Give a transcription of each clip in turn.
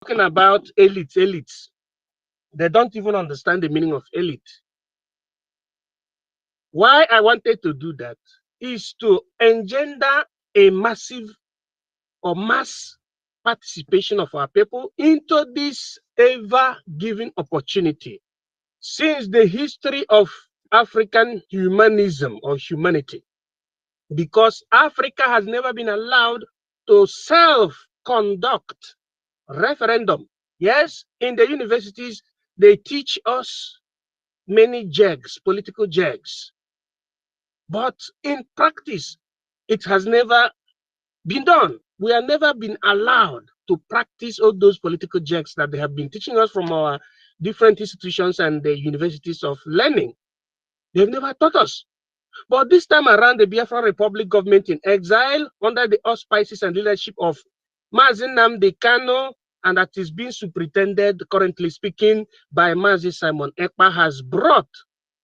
Talking about elites. They don't even understand the meaning of elite. Why I wanted to do that is to engender a massive or mass participation of our people into this ever-giving opportunity. Since the history of African humanism or humanity, because Africa has never been allowed to self-conduct referendum. Yes, in the universities, they teach us many jags, political jags. But in practice, it has never been done. We have never been allowed to practice all those political jags that they have been teaching us from our different institutions and the universities of learning. They've never taught us. But this time around, the Biafra Republic government in exile, under the auspices and leadership of Mazi Nnamdi Kanu, and that is being superintended, currently speaking, by Mazi Simon Ekpa, has brought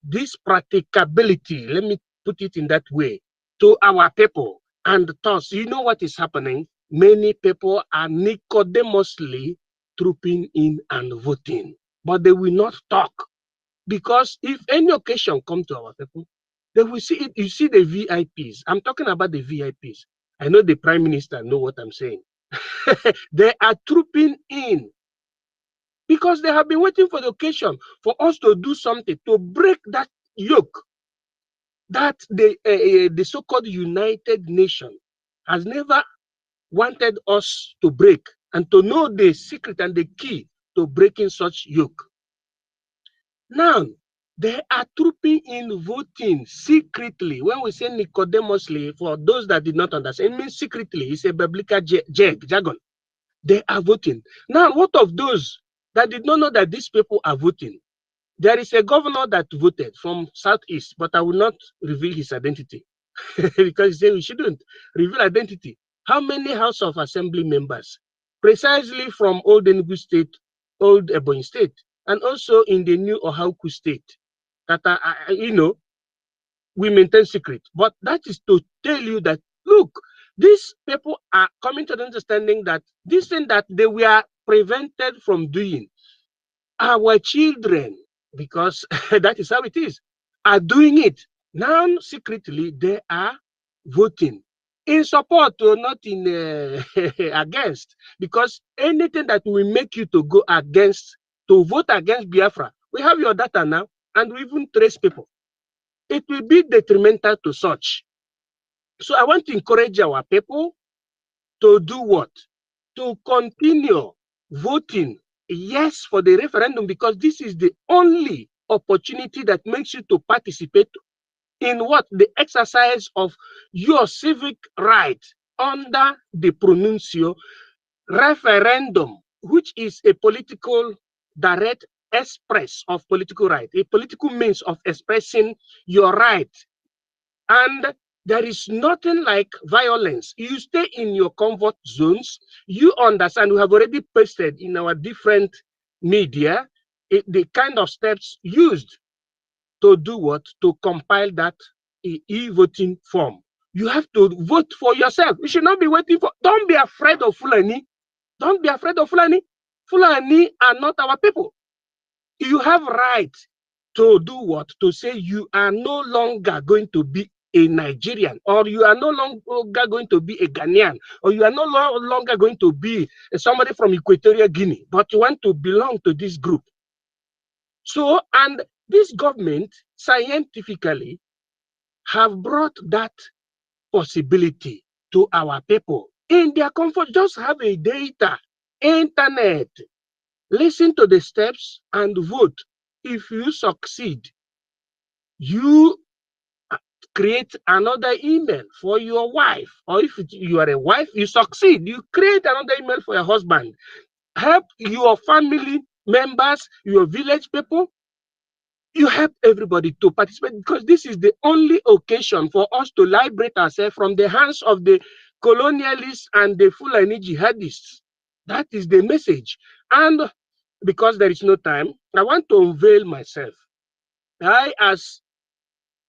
this practicability, let me put it in that way, to our people. And thus, you know what is happening? Many people are Nicodemously trooping in and voting, but they will not talk. Because if any occasion come to our people, they will see it. You see the VIPs. I'm talking about the VIPs. I know the Prime Minister know what I'm saying. They are trooping in because they have been waiting for the occasion for us to do something to break that yoke that the so-called United Nations has never wanted us to break, and to know the secret and the key to breaking such yoke. Now, they are trooping in voting secretly. When we say Nicodemously, for those that did not understand, it means secretly. It's a biblical jargon. They are voting. Now, what of those that did not know that these people are voting? There is a governor that voted from Southeast, but I will not reveal his identity because he said we shouldn't reveal identity. How many House of Assembly members? Precisely from Old Enugu State, Old Ebonyi State, and also in the new Ohaku State, that are, we maintain secret. But that is to tell you that, look, these people are coming to the understanding that this thing that they were prevented from doing, our children, because that is how it is, are doing it. Now, secretly, they are voting in support or not in against, because anything that will make you to go against, to vote against Biafra, we have your data now, and we even trace people. It will be detrimental to such. So I want to encourage our people to do what? To continue voting yes for the referendum, because this is the only opportunity that makes you to participate in what? The exercise of your civic right under the pronuncio referendum, which is a political direct express of political right, a political means of expressing your right. And there is nothing like violence. You stay in your comfort zones. You understand. We have already posted in our different media the kind of steps used to do what? To compile that e-voting form. You have to vote for yourself. You should not be waiting for. Don't be afraid of Fulani. Don't be afraid of Fulani. Fulani are not our people. You have right to do what? To say you are no longer going to be a Nigerian, or you are no longer going to be a Ghanaian, or you are no longer going to be somebody from Equatorial Guinea, but you want to belong to this group. So, and this government scientifically have brought that possibility to our people in their comfort. Just have a data, internet, listen to the steps and vote. If you succeed, you create another email for your wife, or if you are a wife, you succeed, you create another email for your husband. Help your family members, your village people. You help everybody to participate, because this is the only occasion for us to liberate ourselves from the hands of the colonialists and the Fulani jihadists. That is the message. And because there is no time, I want to unveil myself. I, as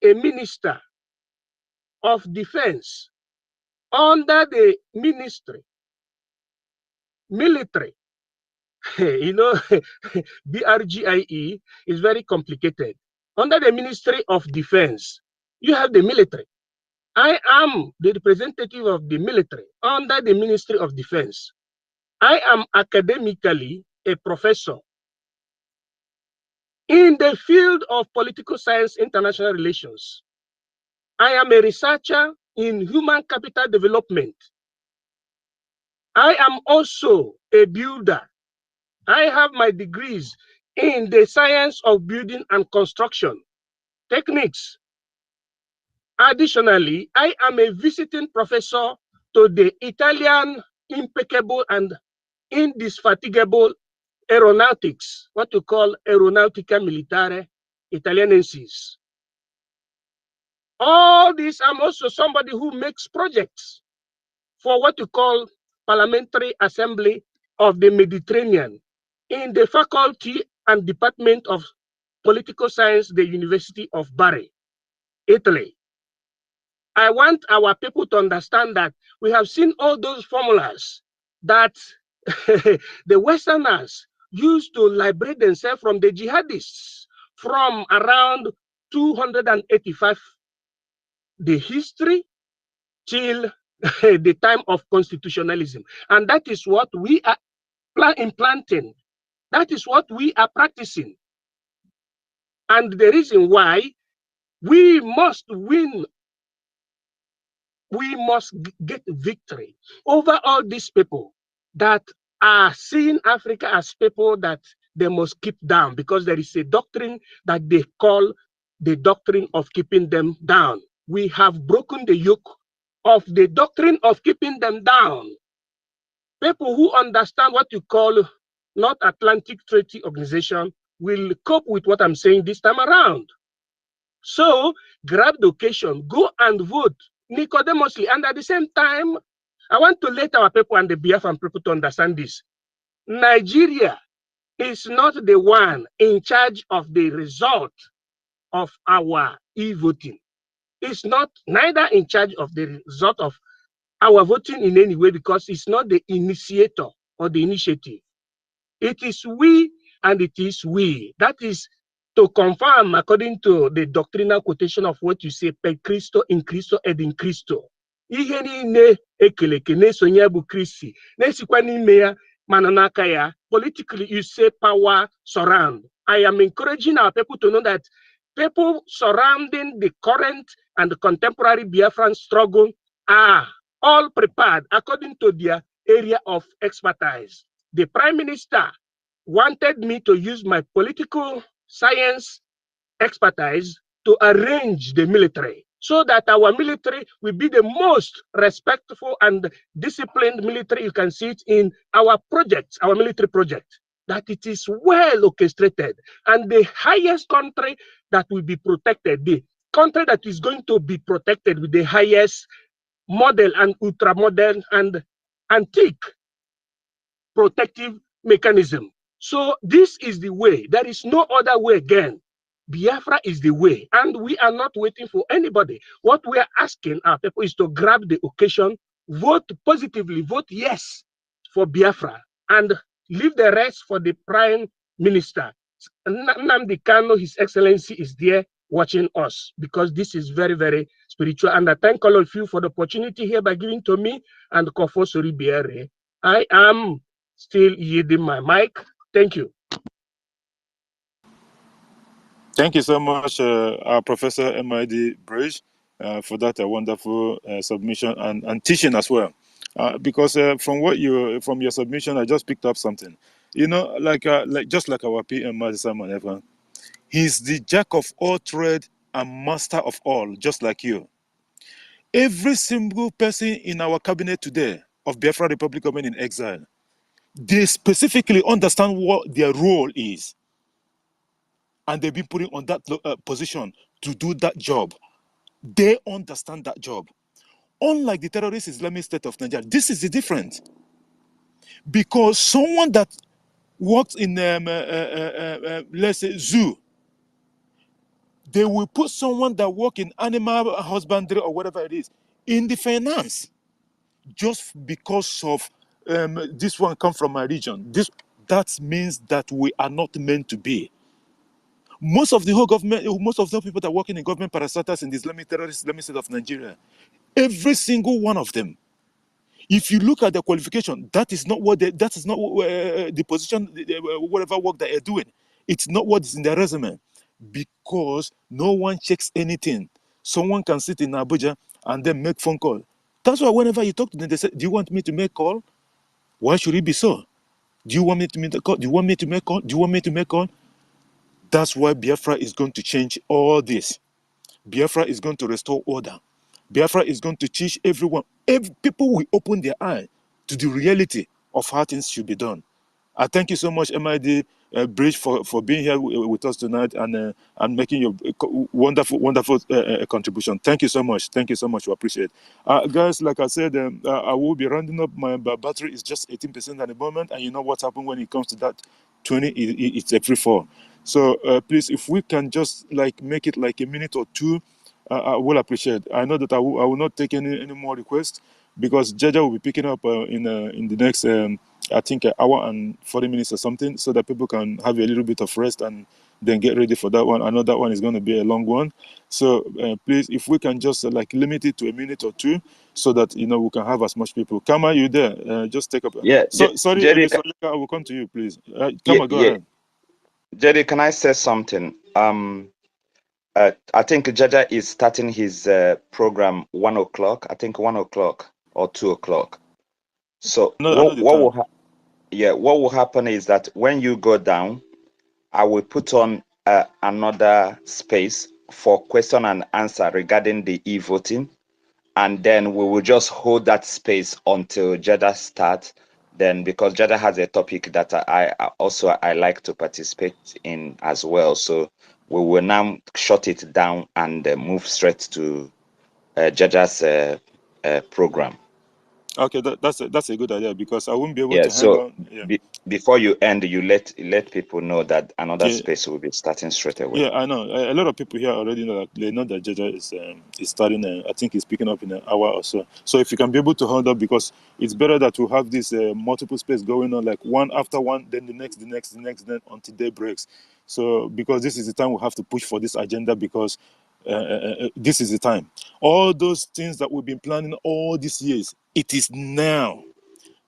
a minister of defense under the ministry, military, You know, BRGIE is very complicated. Under the Ministry of Defense, you have the military. I am the representative of the military under the Ministry of Defense. I am academically a professor in the field of political science, international relations. I am a researcher in human capital development. I am also a builder. I have my degrees in the science of building and construction techniques. Additionally, I am a visiting professor to the Italian impeccable and indefatigable aeronautics, what you call Aeronautica Militare Italianensis. All this, I'm also somebody who makes projects for what you call Parliamentary Assembly of the Mediterranean in the Faculty and Department of Political Science, the University of Bari, Italy. I want our people to understand that we have seen all those formulas that the Westerners used to liberate themselves from the jihadists from around 285, the history till the time of constitutionalism. And that is what we are implanting. That is what we are practicing. And the reason why we must win, we must get victory over all these people that are seeing Africa as people that they must keep down, because there is a doctrine that they call the doctrine of keeping them down. We have broken the yoke of the doctrine of keeping them down. People who understand what you call North Atlantic Treaty Organization will cope with what I'm saying this time around. So grab the occasion, go and vote Nicodemously. And at the same time, I want to let our people and the Biafran people to understand this. Nigeria is not the one in charge of the result of our e-voting. It's not neither in charge of the result of our voting in any way, because it's not the initiator or the initiative. It is we and it is we. That is to confirm according to the doctrinal quotation of what you say, per Christo, in Christo, ed in Christo. Ihe niile ekeleke na-esonye bụ Kristi, na-esikwa n'ime ya mana n'aka ya. Politically, you say power surround. I am encouraging our people to know that people surrounding the current and the contemporary Biafran struggle are all prepared according to their area of expertise. The Prime Minister wanted me to use my political science expertise to arrange the military so that our military will be the most respectful and disciplined military. You can see it in our projects, our military project, that it is well orchestrated, and the highest country that will be protected, the country that is going to be protected with the highest model and ultra modern and antique protective mechanism. So this is the way. There is no other way again. Biafra is the way, and we are not waiting for anybody. What we are asking our people is to grab the occasion, vote positively, vote yes for Biafra, and leave the rest for the Prime Minister. Nnamdi Kano, His Excellency, is there watching us, because this is very, very spiritual. And I thank all of you for the opportunity here by giving to me and Kofo Sori Biere. I am still yielding my mic. Thank you. Thank you so much, our Professor MID Brgie, for that wonderful submission and teaching as well. Because from your submission, I just picked up something. You know, just like our PM, Simon, he's the jack of all trade and master of all, just like you. Every single person in our cabinet today of Biafra Republic Government in Exile, they specifically understand what their role is. And they've been putting on that position to do that job. They understand that job. Unlike the terrorist Islamic State of Nigeria, this is the difference. Because someone that works in, let's say, zoo, they will put someone that works in animal husbandry or whatever it is in the finance, just because of this one come from my region. that means that we are not meant to be. Most of the whole government, most of the people that are working in government parastatals in the Islamic terrorist Islamic State of Nigeria, every single one of them, if you look at the qualification, that is not what the position, whatever work that they're doing. It's not what is in their resume, because no one checks anything. Someone can sit in Abuja and then make phone call. That's why whenever you talk to them, they say, "Do you want me to make call? Why should it be so? Do you want me to make the call? Do you want me to make call? Do you want me to make call?" That's why Biafra is going to change all this. Biafra is going to restore order. Biafra is going to teach everyone. People will open their eye to the reality of how things should be done. I thank you so much, MID Bridge, for being here with us tonight and making your wonderful contribution. Thank you so much. Thank you so much. We appreciate it. Guys, like I said, I will be rounding up. My battery is just 18% at the moment, and you know what's happened when it comes to that 20, it's a free fall. So please, if we can just like make it like a minute or two, I will appreciate. I know that I will not take any more requests, because Jaja will be picking up in the next I think an hour and 40 minutes or something, so that people can have a little bit of rest and then get ready for that one. I know that one is going to be a long one. So please, if we can just like limit it to a minute or two, so that we can have as much people. Kama, you there? Just take up. Yeah. Sorry, Jerry, I will come to you, please. yeah, Kama, go ahead. Jerry, can I say something? I think Jaja is starting his program 1 o'clock. I think 1 o'clock or 2 o'clock. So I know the time. what will happen is that when you go down, I will put on another space for question and answer regarding the e-voting, and then we will just hold that space until Jada starts. Then, because Jada has a topic that I like to participate in as well, so we will now shut it down and move straight to Jada's program. Okay, that's a good idea, because I won't be able Yeah. to hang So on. Yeah. before you end, you let people know that another Yeah. space will be starting straight away. Yeah, I know. A lot of people here already know that they know that Jaja is starting. I think he's picking up in an hour or so. So if you can be able to hold up, because it's better that we have this multiple space going on, like one after one, then the next, then until day breaks. So because this is the time we have to push for this agenda, because this is the time. All those things that we've been planning all these years, it is now.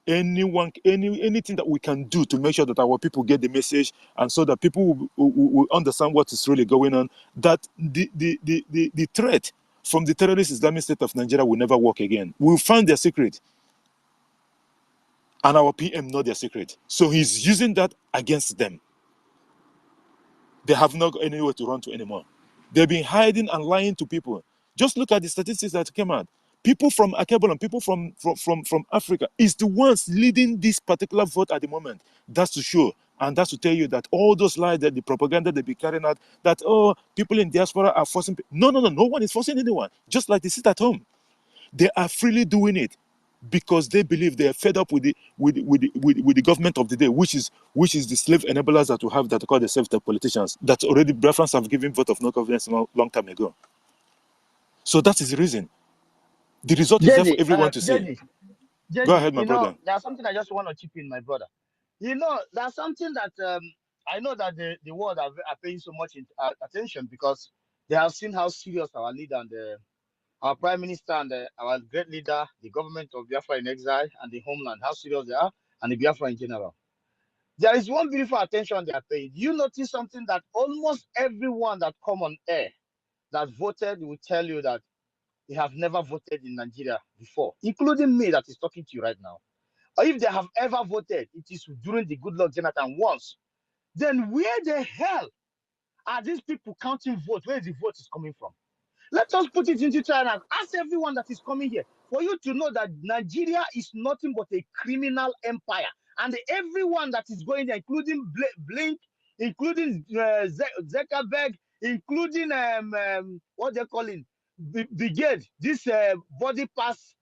Anything that we can do to make sure that our people get the message, and so that people will understand what is really going on, that the threat from the terrorist Islamic State of Nigeria will never work again. We'll find their secret, and our PM know their secret, so he's using that against them. They have not got anywhere to run to anymore. They've been hiding and lying to people. Just look at the statistics that came out. People from Akebol and people from Africa is the ones leading this particular vote at the moment. That's to show, and that's to tell you that all those lies, that the propaganda they be carrying out, that people in diaspora are forcing. No one is forcing anyone. Just like they sit at home, they are freely doing it, because they believe they are fed up with the government of the day, which is the slave enablers that we have, that call themselves the politicians, that already Biafrans have given vote of no confidence long time ago. So that is the reason. The result is there for everyone to see. Go ahead, my brother. There's something I just want to chip in, my brother. There's something that I know that the world are paying so much attention, because they have seen how serious our leader and our prime minister and our great leader, the government of Biafra in exile and the homeland, how serious they are, and the Biafra in general. There is one beautiful attention they are paying. You notice something, that almost everyone that come on air that voted will tell you that they have never voted in Nigeria before, including me that is talking to you right now. Or if they have ever voted, it is during the Goodluck Jonathan once. Then where the hell are these people counting votes? Where the vote is coming from? Let us put it into trial and ask everyone that is coming here, for you to know that Nigeria is nothing but a criminal empire. And everyone that is going there, including Blink, including Zuckerberg, including what they're calling Brigade, this body pass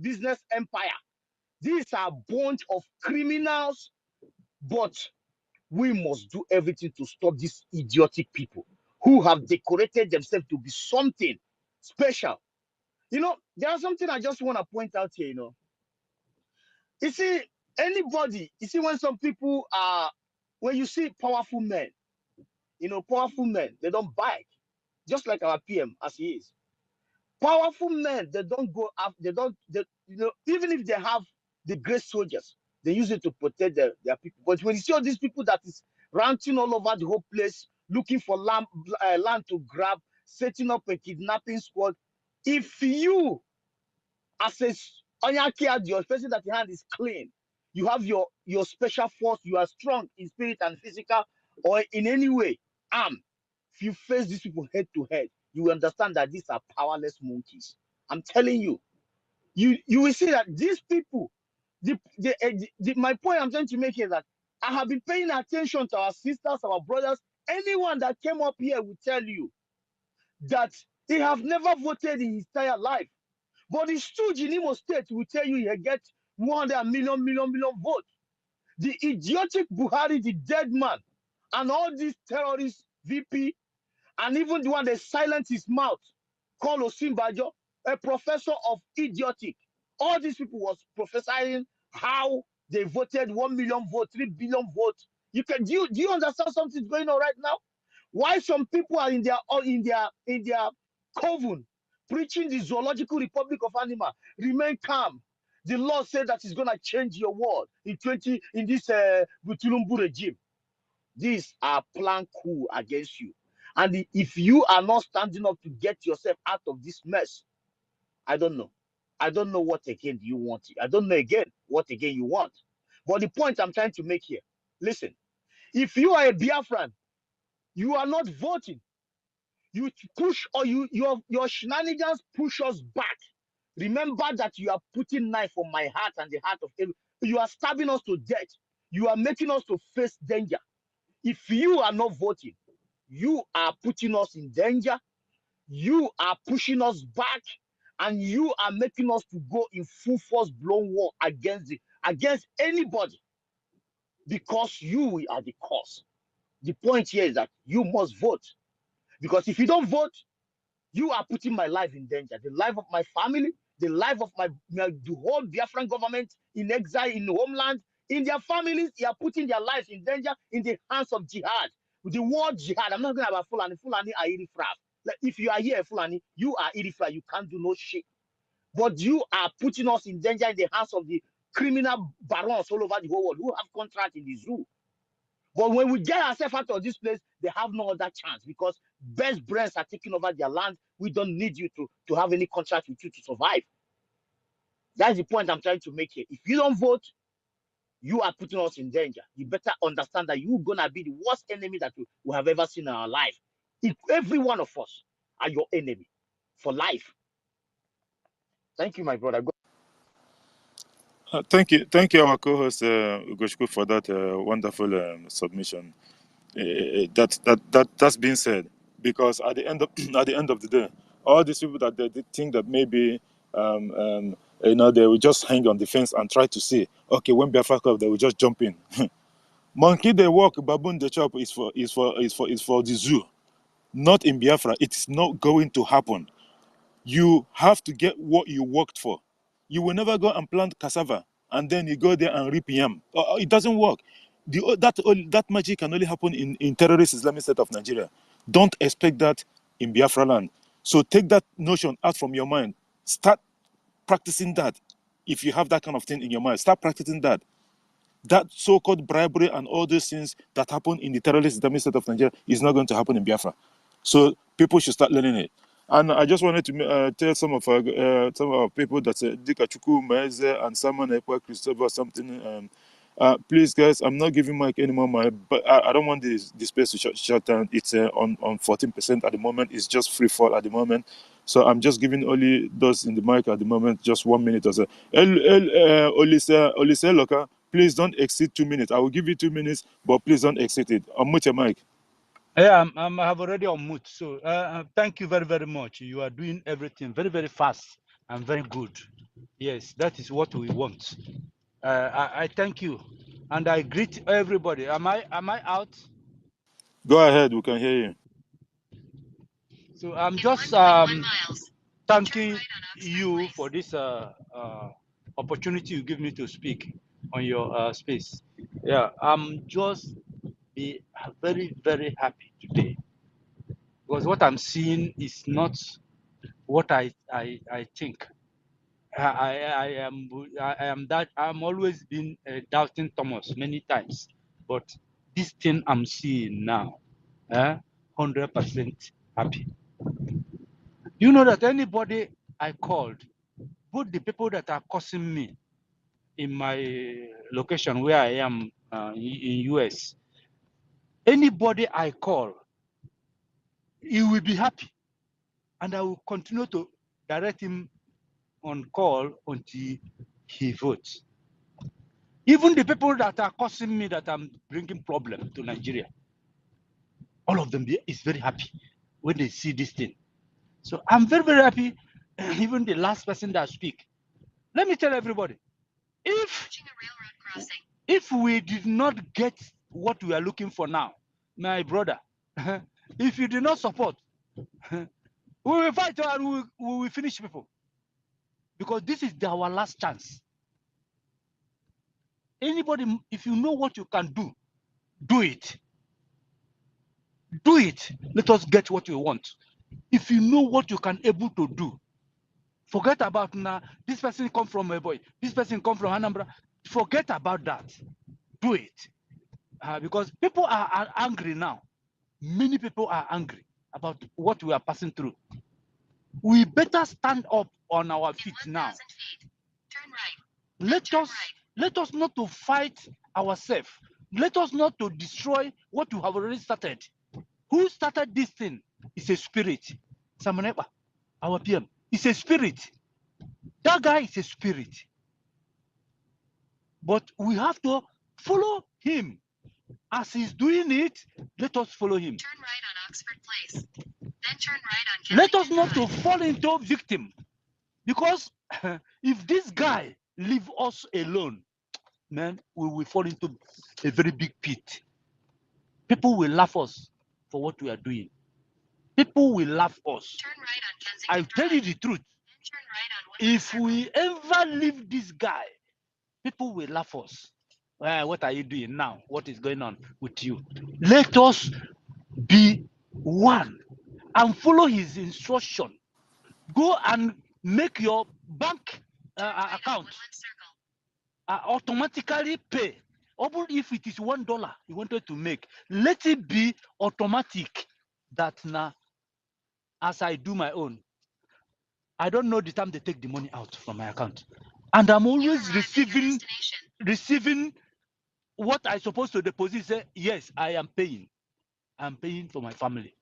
business empire. These are a bunch of criminals, but we must do everything to stop these idiotic people who have decorated themselves to be something special. There's something I just want to point out here. You see, Anybody, you see, when some people are, when you see powerful men, powerful men, they don't bite, just like our PM as he is. Powerful men, they don't go up, even if they have the great soldiers, they use it to protect their people. But when you see all these people that is ranting all over the whole place, looking for land to grab, setting up a kidnapping squad, if you, as a Onyaki, your person that your hand is clean, you have your special force, you are strong in spirit and physical, or in any way, if you face these people head to head, you will understand that these are powerless monkeys. I'm telling you, you will see that these people, my point I'm trying to make is that I have been paying attention to our sisters, our brothers. Anyone that came up here will tell you that they have never voted in his entire life. But the stooge in Imo State will tell you he get 100 million votes. The idiotic Buhari, the dead man, and all these terrorists, VP, and even the one that silenced his mouth, called Osimbajo, a professor of idiotic. All these people was prophesying how they voted 1 million votes, 3 billion votes. Do you understand something's going on right now? Why some people are in their coven preaching the zoological republic of animal? Remain calm. The Lord said that He's gonna change your world in this Butulumbu regime. These are plan coup against you. And if you are not standing up to get yourself out of this mess, I don't know. I don't know what again you want. I don't know again what again you want. But the point I'm trying to make here, listen, if you are a Biafran, you are not voting. You push, or your shenanigans push us back. Remember that you are putting knife on my heart and the heart of everyone. You are stabbing us to death. You are making us to face danger. If you are not voting, you are putting us in danger. You are pushing us back, and you are making us to go in full force blown war against anybody, because you are the cause. The point here is that you must vote, because if you don't vote, you are putting my life in danger, the life of my family, the life of the whole Biafran government in exile, in the homeland, in their families. You are putting their lives in danger in the hands of jihad. With the word jihad, I'm not going about Fulani. Fulani are irifra. Like, if you are here, Fulani, you are irifra. You can't do no shit. But you are putting us in danger in the hands of the criminal barons all over the whole world who have contract in the zoo. But when we get ourselves out of this place, they have no other chance, because best brands are taking over their land. We don't need you to have any contract with you to survive. That's the point I'm trying to make here. If you don't vote, you are putting us in danger. You better understand that you're going to be the worst enemy that we have ever seen in our life. Every one of us are your enemy for life. Thank you, my brother. Thank you, our co-host Ugochukwu, for that wonderful submission. That's being said, because at the end of at the end of the day, all these people that they think that maybe they will just hang on the fence and try to see, okay, when Biafra comes, they will just jump in. Monkey they walk, baboon they chop is for the zoo, not in Biafra. It is not going to happen. You have to get what you worked for. You will never go and plant cassava and then you go there and reap yam. It doesn't work. That magic can only happen in terrorist Islamic State of Nigeria. Don't expect that in Biafra land. So take that notion out from your mind. Start practicing that. If you have that kind of thing in your mind, start practicing that. That so-called bribery and all those things that happen in the terrorist Islamic State of Nigeria is not going to happen in Biafra. So people should start learning it. And I just wanted to tell some of our people that Dika Chuku, Meze, and Simon Ekwa, Christopher, something. Please, guys, I'm not giving mic anymore. But I don't want the space to shut down. It's on 14% at the moment. It's just free fall at the moment. So I'm just giving only those in the mic at the moment just 1 minute or so. Olise Loka, please don't exceed 2 minutes. I will give you 2 minutes, but please don't exceed it. Unmute your mic. Yeah, I have already unmute. So thank you very, very much. You are doing everything very, very fast and very good. Yes, that is what we want. I thank you, and I greet everybody. Am I out? Go ahead, we can hear you. So I'm just thanking you for this opportunity you give me to speak. on your space. Yeah, I'm just be very, very happy today because what I'm seeing is not what I think. I am that I'm always been doubting Thomas many times, but this thing I'm seeing now, 100% happy. You know that anybody I called, both the people that are causing me in my location where I am in US, anybody I call, he will be happy, and I will continue to direct him on call until he votes. Even the people that are causing me that I'm bringing problem to Nigeria, all of them is very happy when they see this thing. So I'm very, very happy. Even the last person that speak, let me tell everybody, if we did not get what we are looking for now, my brother, if you do not support, we will fight and we will finish people, because this is our last chance. Anybody, if you know what you can do, do it. Do it. Let us get what we want. If you know what you can able to do, forget about now. This person come from a boy. This person come from Anambra. Forget about that. Do it, because people are angry now. Many people are angry about what we are passing through. We better stand up on our feet now. Turn right. Let us not to fight ourselves. Let us not to destroy what we have already started. Who started this thing? It's a spirit. Samaneba, our PM. It's a spirit. That guy is a spirit. But we have to follow him. As he's doing it, let us follow him. Turn right on Oxford Place. Then turn right on Let us not to fall into victim. Because if this guy leave us alone, man, we will fall into a very big pit. People will laugh us for what we are doing. People will laugh us. Turn right on Kensington I'll tell you the truth. Turn right on if we ever leave this guy, people will laugh us. What are you doing now? What is going on with you? Let us be one and follow his instruction. Go and make your bank account automatically pay. Even if it is $1 you wanted to make, let it be automatic. That now, as I do my own, I don't know the time they take the money out from my account, and I'm always receiving what I supposed to deposit. Say yes, I am paying. I'm paying for my family.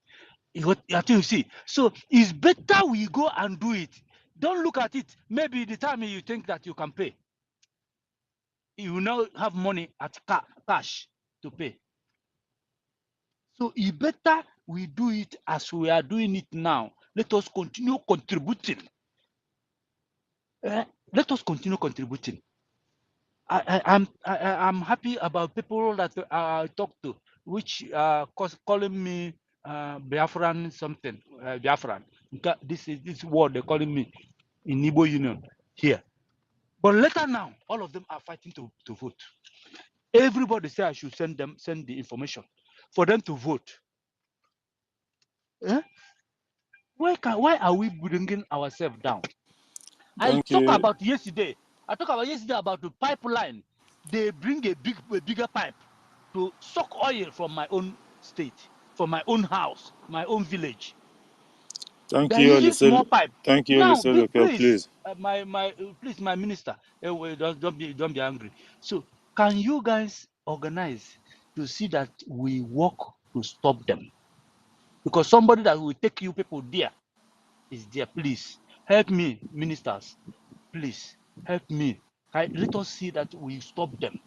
What you see? So it's better we go and do it. Don't look at it. Maybe the time you think that you can pay, you will now have money at cash to pay. So it better we do it as we are doing it now. Let us continue contributing. Let us continue contributing. I'm happy about people that I talk to, which calling me Biafran something, Biafran. This is this word they're calling me in Igbo Union here. But later now, all of them are fighting to vote. Everybody say I should send the information for them to vote. Why are we bringing ourselves down? I talked about yesterday about the pipeline. They bring a bigger pipe to suck oil from my own state, from my own house, my own village. Thank They're you, using small pipe. Thank you, Now, please. Please, my minister, don't be angry. So, can you guys organize to see that we work to stop them? Because somebody that will take you people there is there. Please help me, ministers. Please help me. Let us see that we stop them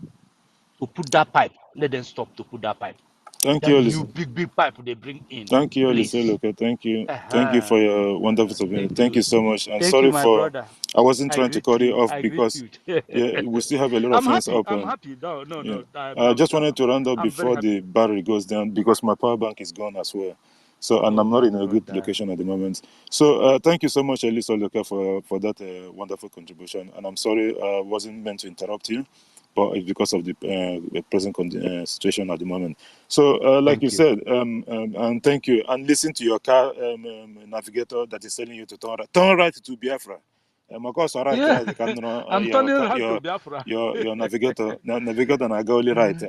to put that pipe. Let them stop to put that pipe. Thank That you, new big pipe they bring in. Thank you, please. Thank you. Thank you for your wonderful submission. Thank you so much. And Thank you, sorry my for brother. I wasn't I trying to greet cut you you. off I greet because you. yeah, we still have a lot of things up. I'm happy. No. I just wanted to round up I'm very before the happy. battery goes down because my power bank is gone as well. So, and Oh, I'm not my in a good brother. location at the moment. So, thank you so much, Elisa Loka, for that wonderful contribution. And I'm sorry I wasn't meant to interrupt you, it's because of the present situation at the moment. So, like you said, and thank you. And listen to your car navigator that is telling you to turn right to Biafra. Of course, right, Yeah, I'm turning right to Biafra. your navigator na go only right.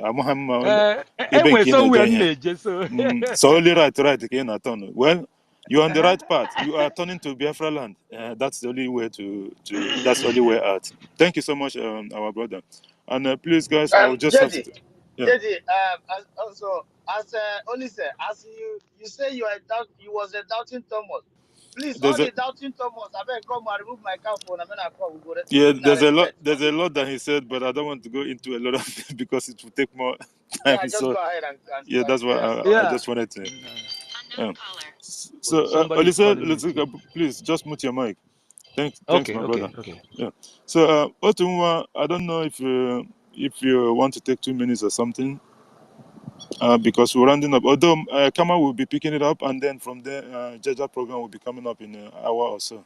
Anyway, somewhere in so only right again na turn. Well, you're on the right path. You are turning to Biafra land. That's the only way that's the only way out. Thank you so much, our brother. And please, guys, I will just have to. Yeah. JD, as only say, as you say you was a doubting Thomas. Please, all the doubting Thomas, I better come and remove my car phone. I mean, I call. We go. Yeah, there's a lot that he said, but I don't want to go into a lot of it because it will take more time. Yeah, just go ahead and yeah, that's why I just wanted to. So, Olisa, please just mute your mic. Thanks, my brother. Okay. Yeah. So, Otumwa, I don't know if you want to take 2 minutes or something, because we're rounding up. Although Kama will be picking it up, and then from there, Jaja program will be coming up in an hour or so.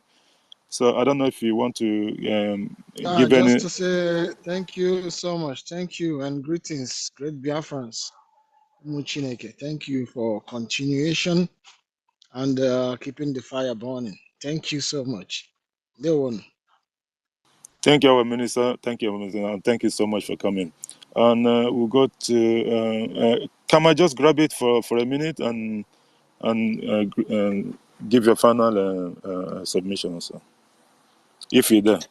So I don't know if you want to give any. Just to say thank you so much. Thank you and greetings, great Biafrans. Muchineke. Thank you for continuation and keeping the fire burning. Thank you so much. Thank you, our minister. Thank you, our minister. And thank you so much for coming. And we'll go to Kama. Just grab it for a minute and give your final submission also, if you're there.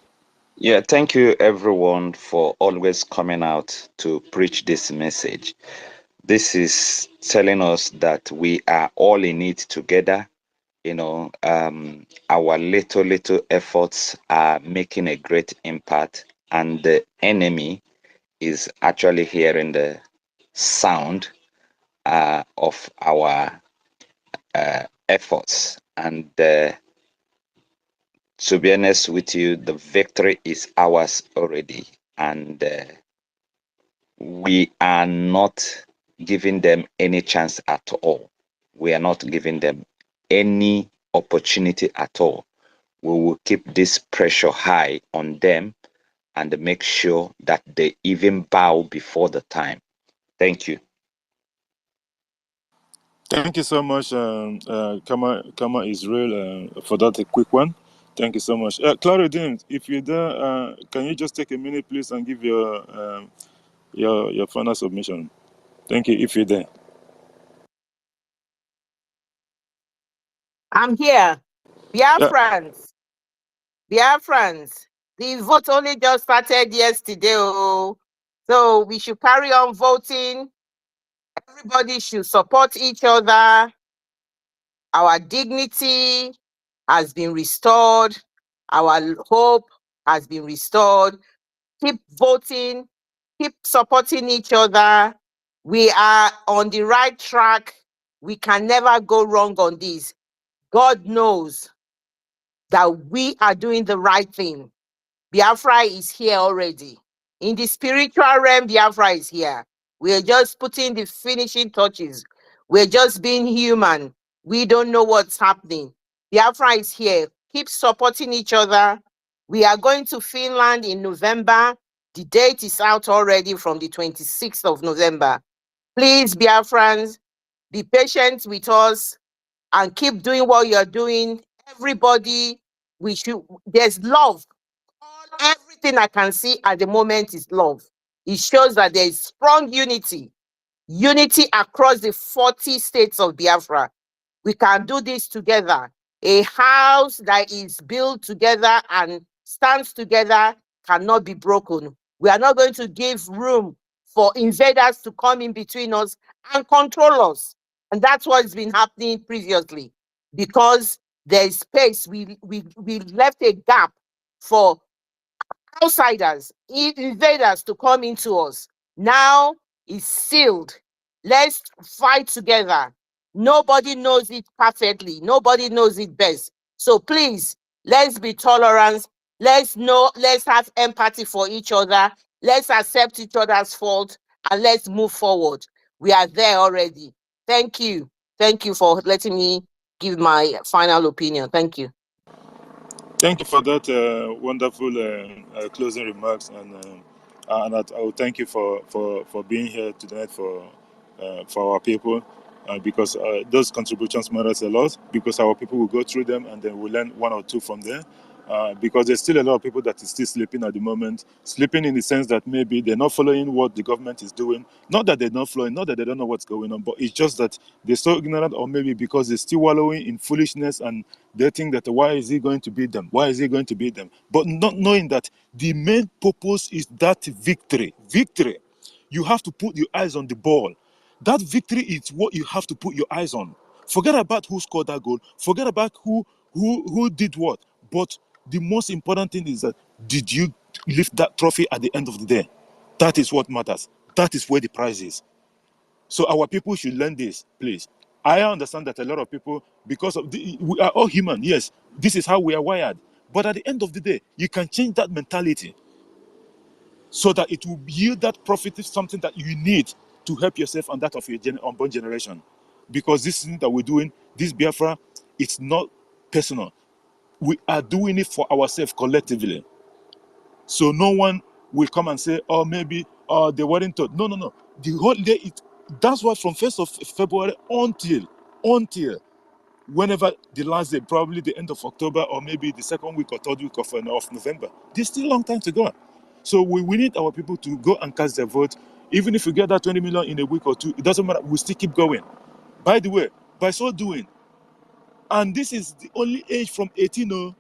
Yeah, thank you everyone for always coming out to preach this message. This is telling us that we are all in it together. You know, our little efforts are making a great impact, and the enemy is actually hearing the sound of our efforts. And to be honest with you, the victory is ours already, and we are not giving them any chance at all. We are not giving them any opportunity at all. We will keep this pressure high on them and make sure that they even bow before the time. Thank you. Thank you so much, Kama Israel, for that quick one. Thank you so much. Claudine, if you're there, can you just take a minute, please, and give your final submission? Thank you, if you're there. I'm here. Biafrans. The vote only just started yesterday. So we should carry on voting. Everybody should support each other. Our dignity has been restored. Our hope has been restored. Keep voting. Keep supporting each other. We are on the right track. We can never go wrong on this. God knows that we are doing the right thing. Biafra is here already. In the spiritual realm, Biafra is here. We're just putting the finishing touches. We're just being human. We don't know what's happening. Biafra is here. Keep supporting each other. We are going to Finland in November. The date is out already from the 26th of November. Please, Biafrans, be patient with us and keep doing what you're doing. Everybody, there's love. Everything I can see at the moment is love. It shows that there is strong unity across the 40 states of Biafra. We can do this together. A house that is built together and stands together cannot be broken. We are not going to give room for invaders to come in between us and control us. And that's what's been happening previously. Because there is space, we left a gap for outsiders, invaders to come into us. Now it's sealed. Let's fight together. Nobody knows it perfectly. Nobody knows it best. So please, let's be tolerant. Let's have empathy for each other. Let's accept each other's fault and let's move forward. We are there already. Thank you. Thank you for letting me give my final opinion. Thank you. Thank you for that wonderful closing remarks. And And I will thank you for being here tonight for our people, because those contributions matters a lot, because our people will go through them and then we'll learn one or two from there. Because there's still a lot of people that is still sleeping at the moment, sleeping in the sense that maybe they're not following what the government is doing. Not that they're not following, not that they don't know what's going on, but it's just that they're so ignorant, or maybe because they're still wallowing in foolishness and they think that why is he going to beat them? Why is he going to beat them? But not knowing that the main purpose is that victory. Victory. You have to put your eyes on the ball. That victory is what you have to put your eyes on. Forget about who scored that goal. Forget about who did what. But the most important thing is that did you lift that trophy at the end of the day? That is what matters. That is where the prize is. So our people should learn this, please. I understand that a lot of people, because of we are all human, yes, this is how we are wired. But at the end of the day, you can change that mentality so that it will yield that profit, is something that you need to help yourself and that of your unborn generation. Because this thing that we're doing, this Biafra, it's not personal. We are doing it for ourselves collectively. So no one will come and say, oh, maybe they weren't taught. No, no, no. The whole day, that's why from 1st of February until whenever the last day, probably the end of October, or maybe the second week or third week of November, there's still a long time to go. So we need our people to go and cast their vote. Even if we get that 20 million in a week or two, it doesn't matter. We still keep going. By the way, by so doing, and this is the only age from 18,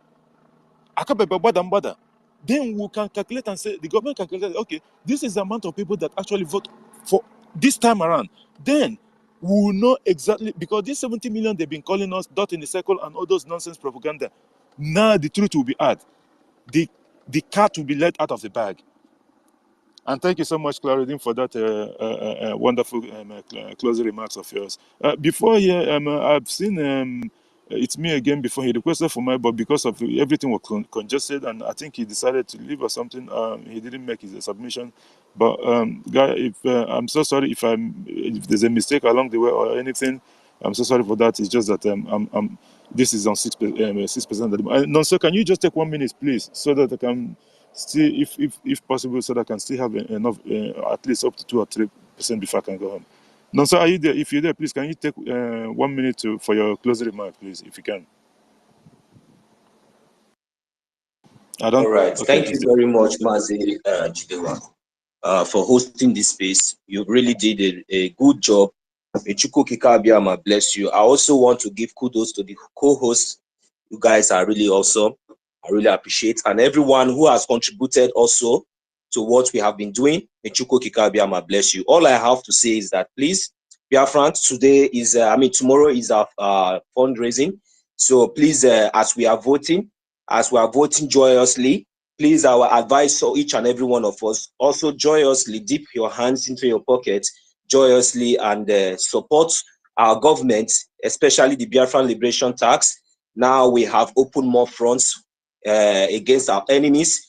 then we can calculate and say, the government can calculate, okay, this is the amount of people that actually vote for this time around. Then we will know exactly, because these 70 million they've been calling us dot in the circle and all those nonsense propaganda. Now the truth will be out. The cat will be let out of the bag. And thank you so much, Claudine, for that wonderful closing remarks of yours. Before here, I've seen it's me again. Before he requested for my, but because of everything was congested, and I think he decided to leave or something. He didn't make his submission. But guy, if I'm so sorry if there's a mistake along the way or anything, I'm so sorry for that. It's just that this is on 6%. No, sir, can you just take 1 minute, please, so that I can see if possible, so that I can still have enough, at least up to 2 or 3% before I can go home. No, sir, are you there? If you're there, please, can you take 1 minute for your closing remark, please, if you can? I don't. All right. Okay, Thank you very much, Mazi Jidewa, for hosting this space. You really did a good job. May Chukwu Okike Abiama bless you. I also want to give kudos to the co-hosts. You guys are really awesome. I really appreciate, and everyone who has contributed also to what we have been doing. May Chukwu Okike Abiama bless you. All I have to say is that, please, Biafrans, today is, tomorrow is our fundraising. So please, as we are voting joyously, please, our advice for each and every one of us, also joyously dip your hands into your pockets joyously and support our government, especially the Biafran Liberation Tax. Now we have opened more fronts against our enemies.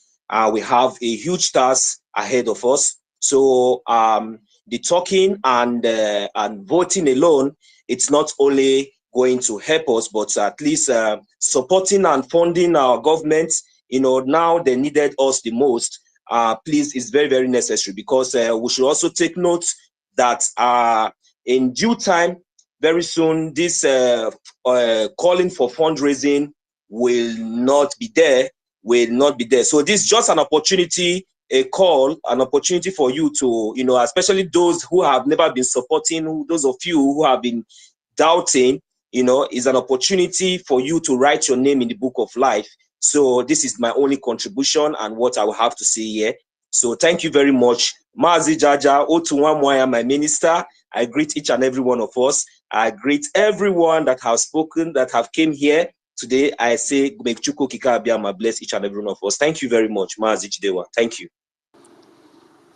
We have a huge task ahead of us. So the talking and voting alone, it's not only going to help us, but at least supporting and funding our government, now they needed us the most. Please, it's very, very necessary, because we should also take note that in due time, very soon, this calling for fundraising will not be there. So this is just an opportunity, an opportunity for you to, especially those who have never been supporting, those of you who have been doubting, is an opportunity for you to write your name in the book of life. So this is my only contribution and what I will have to say here. So thank you very much. Mazi Jaja, Otunwamwaya, my minister. I greet each and every one of us. I greet everyone that have spoken, that have came here today. I say, make Chukwu Okike Abiama bless each and every one of us. Thank you very much, Mazi Jidewa. Thank you.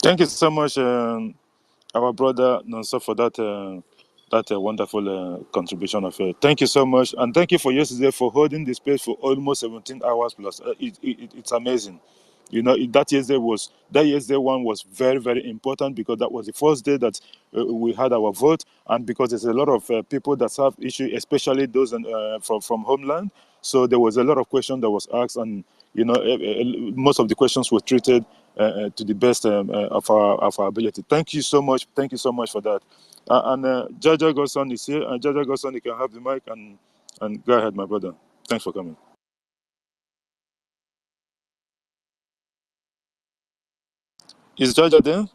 Thank you so much, our brother Nonso, for that wonderful contribution of it. Thank you so much, and thank you for yesterday for holding the space for almost 17 hours plus. It's amazing. That yesterday one was very, very important, because that was the first day that we had our vote, and because there's a lot of people that have issue, especially those from homeland. So there was a lot of questions that was asked, and most of the questions were treated, to the best of our ability. Thank you so much. Thank you so much for that. And Jaja Godson is here. And Jaja Godson, you can have the mic and go ahead, my brother. Thanks for coming. Is Jaja there?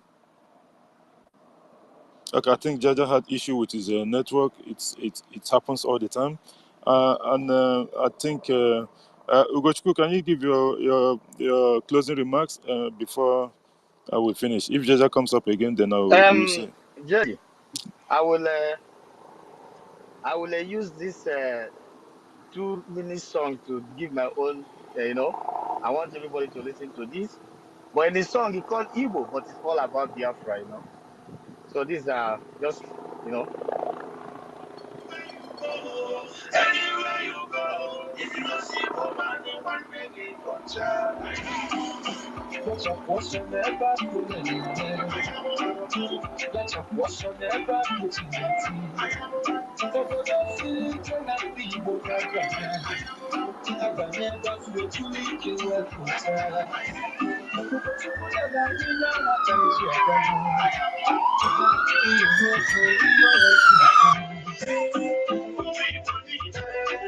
Okay, I think Jaja had issue with his network. It happens all the time. And I think Ugochukwu, can you give your closing remarks before I will finish? If Jaja comes up again, then we'll see. Jerry, I will use this 2 minute song to give my own. I want everybody to listen to this. But in the song, it's called Igbo, but it's all about Biafra. So these are just you know. Anywhere you go, if you don't see woman, they want make it culture. Let your portion never go anywhere. Let your portion never go to nothing. So for the future, not be more I've never feel too weak in your culture.